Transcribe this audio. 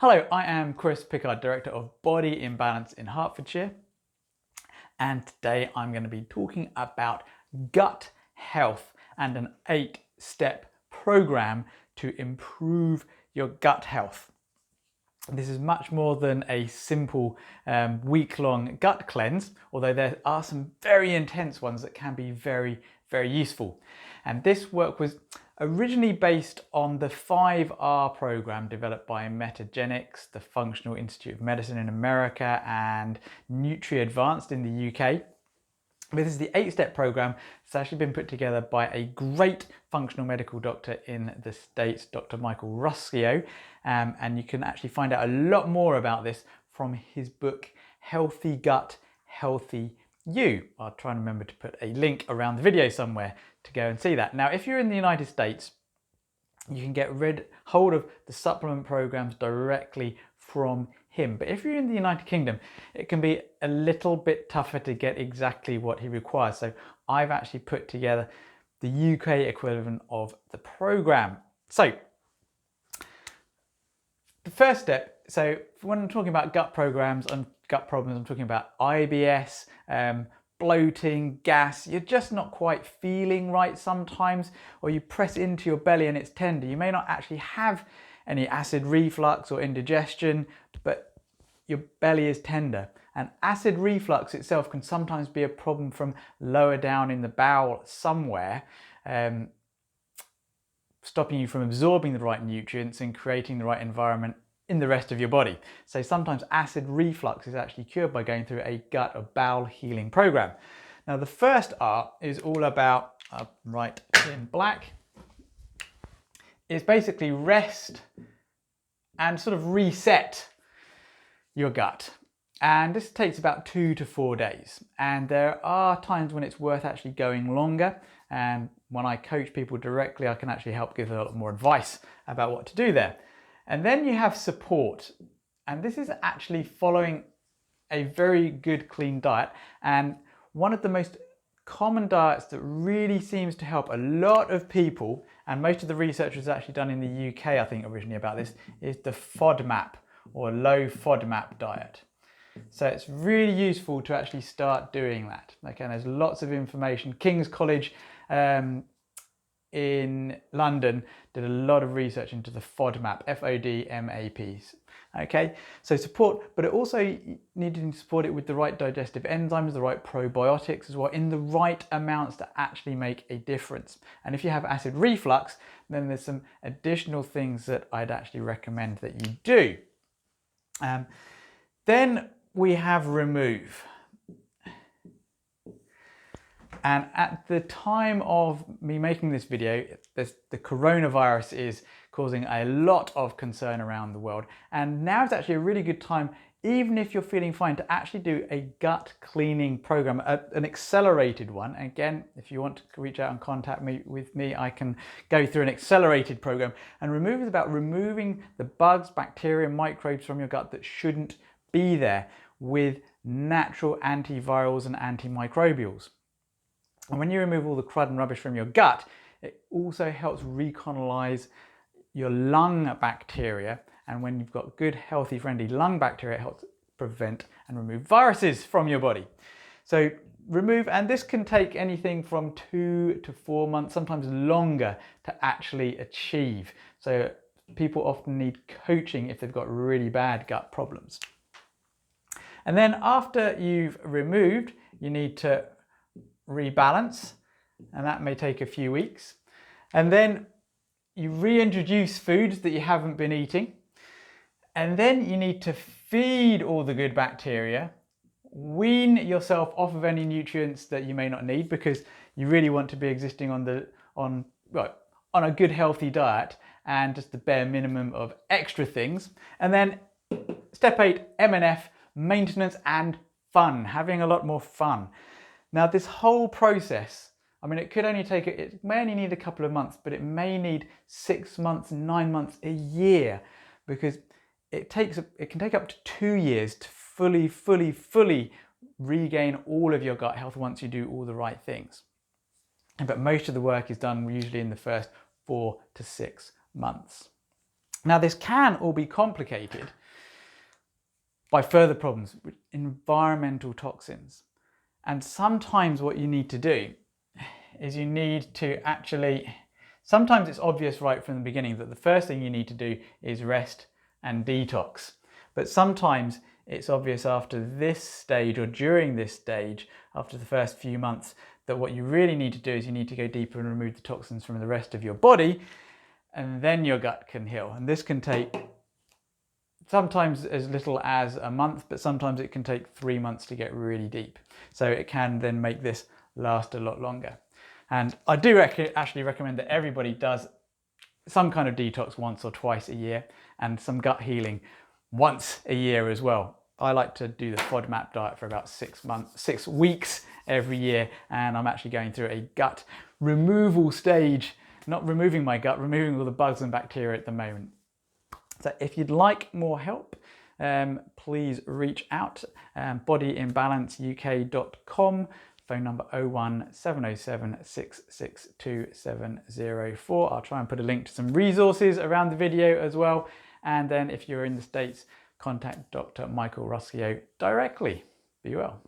Hello, I am Chris Pickard, Director of Body Imbalance in Hertfordshire, and today I'm going to be talking about gut health and an 8-step program to improve your gut health. This is much more than a simple week-long gut cleanse, although there are some very intense ones that can be very, very useful. And this work was originally based on the 5R program developed by Metagenics, the Functional Institute of Medicine in America, and NutriAdvanced in the UK. This is the 8-step program. It's actually been put together by a great functional medical doctor in the States, Dr. Michael Ruscio, and you can actually find out a lot more about this from his book, Healthy Gut, Healthy You. I'll try and remember to put a link around the video somewhere to go and see that. Now, if you're in the United States, you can get hold of the supplement programs directly from him. But if you're in the United Kingdom, it can be a little bit tougher to get exactly what he requires. So I've actually put together the UK equivalent of the program. So the first step, so when I'm talking about gut programs and gut problems, I'm talking about IBS, bloating, gas, you're just not quite feeling right sometimes, or you press into your belly and it's tender. You may not actually have any acid reflux or indigestion, but your belly is tender. And acid reflux itself can sometimes be a problem from lower down in the bowel somewhere, stopping you from absorbing the right nutrients and creating the right environment in the rest of your body. So sometimes acid reflux is actually cured by going through a gut or bowel healing program. Now the first R is all about, right in black, is basically rest and sort of reset your gut. And this takes about 2 to 4 days. And there are times when it's worth actually going longer. And when I coach people directly, I can actually help give a lot more advice about what to do there. And then you have support. And this is actually following a very good clean diet. And one of the most common diets that really seems to help a lot of people, and most of the research was actually done in the UK, I think originally about this, is the FODMAP or low FODMAP diet. So it's really useful to actually start doing that. Okay, and there's lots of information. King's College in London did a lot of research into the FODMAP, FODMAPs. Okay, so support, but it also needed to support it with the right digestive enzymes, the right probiotics as well, in the right amounts to actually make a difference. And if you have acid reflux, then there's some additional things that I'd actually recommend that you do. Then we have remove. And at the time of me making this video, the coronavirus is causing a lot of concern around the world. And now is actually a really good time, even if you're feeling fine, to actually do a gut cleaning program, an accelerated one. Again, if you want to reach out and contact me with me, I can go through an accelerated program. And remove is about removing the bugs, bacteria, microbes from your gut that shouldn't be there with natural antivirals and antimicrobials. And when you remove all the crud and rubbish from your gut, it also helps recolonize your lung bacteria. And when you've got good, healthy, friendly lung bacteria, it helps prevent and remove viruses from your body. So remove, and this can take anything from 2 to 4 months, sometimes longer, to actually achieve. So people often need coaching if they've got really bad gut problems. And then after you've removed, you need to rebalance, and that may take a few weeks. And then you reintroduce foods that you haven't been eating. And then you need to feed all the good bacteria, wean yourself off of any nutrients that you may not need, because you really want to be existing on a good healthy diet and just the bare minimum of extra things. And then step 8, M&F, maintenance and fun, having a lot more fun. Now this whole process, I mean, it may only need a couple of months, but it may need 6 months, 9 months, a year, because it can take up to 2 years to fully regain all of your gut health once you do all the right things. But most of the work is done usually in the first 4 to 6 months. Now, this can all be complicated by further problems with environmental toxins. And sometimes what you need to do is you need to actually, sometimes it's obvious right from the beginning that the first thing you need to do is rest and detox. But sometimes it's obvious after this stage or during this stage, after the first few months, that what you really need to do is you need to go deeper and remove the toxins from the rest of your body, and then your gut can heal. And this can take sometimes as little as a month, but sometimes it can take 3 months to get really deep. So it can then make this last a lot longer. And I do actually recommend that everybody does some kind of detox once or twice a year, and some gut healing once a year as well. I like to do the FODMAP diet for about 6 weeks every year, and I'm actually going through a gut removal stage, not removing my gut, removing all the bugs and bacteria at the moment. So if you'd like more help, please reach out, bodyimbalanceuk.com, phone number 01707 662 704. I'll try and put a link to some resources around the video as well. And then if you're in the States, contact Dr. Michael Ruscio directly. Be well.